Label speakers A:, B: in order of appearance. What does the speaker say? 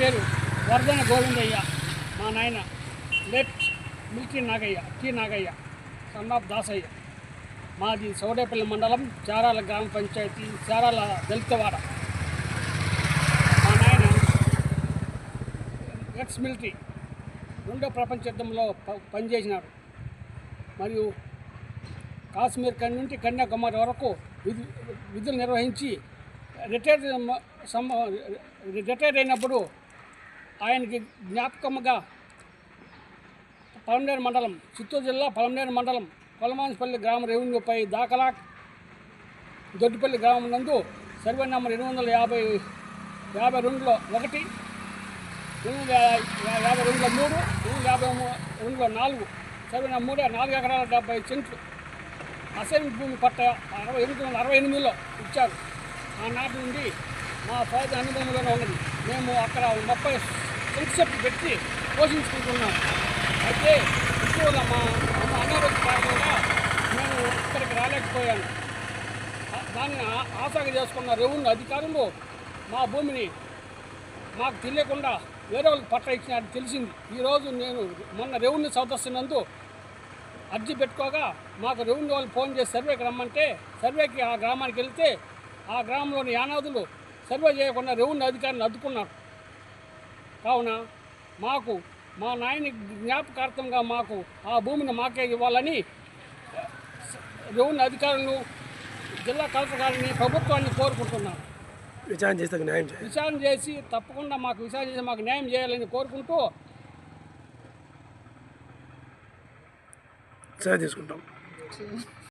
A: పేరు వర్ధన గోవిందయ్య. మా నాయన లెట్ మిల్కీ నాగయ్య సన్ ఆఫ్ దాసయ్య. మాది సౌడేపల్లి మండలం చారాల గ్రామ పంచాయతీ, చారాల దళితవాడ. మా నాయన ఎక్స్ మిలిటరీ, రెండో ప్రపంచ యుద్ధంలో పనిచేసినాడు. మరియు కాశ్మీర్ నుండి కన్యాకుమారి వరకు విధులు నిర్వహించి రిటైర్ అయినప్పుడు ఆయనకి జ్ఞాపకముగా పలమనేరు మండలం, చిత్తూరు జిల్లా పలమనేరు మండలం కొలమాన్స్పల్లి గ్రామ రెవెన్యూపై దాఖలా దొడ్డిపల్లి గ్రామం నందు సర్వే నెంబర్ 852లో 1, 852లో 3, 852లో 4, సర్వే నెంబర్ 4 ఎకరాల 70 సెంట్లు అసైన్ భూమి పట్ట 1968లో ఇచ్చారు. ఆనాటి నుండి మా ఫాదర్ అనుభవంలోనే ఉన్నది. మేము అక్కడ 30 సెంట్ పెట్టి పోషించుకుంటున్నాం. అయితే ఇటీవల మా అనారోగ్య కారణంగా నేను ఇక్కడికి రాలేకపోయాను. దాన్ని ఆసగా చేసుకున్న రెవెన్యూ అధికారులు మా భూమిని మాకు తెలియకుండా వేరే వాళ్ళకి పట్ట ఇచ్చినట్టు తెలిసింది. ఈరోజు నేను మొన్న రెవెన్యూ సదస్సు నందు అర్జీ పెట్టుకోగా మాకు రెవెన్యూ వాళ్ళు ఫోన్ చేసి సర్వేకి రమ్మంటే సర్వేకి ఆ గ్రామానికి వెళ్తే ఆ గ్రామంలోని యానాదులు సర్వే చేయకుండా రెవెన్యూ అధికారులను అడ్డుకున్నారు. కావున మాకు మా నాయని జ్ఞాపకార్థంగా మాకు ఆ భూమిని మాకే ఇవ్వాలని రెవెన్యూ అధికారులను, జిల్లా కలెక్టర్ గారిని, ప్రభుత్వాన్ని కోరుకుంటున్నాను. విచారణ చేసి తప్పకుండా మాకు న్యాయం చేయాలని కోరుకుంటూ
B: తీసుకుంటాం.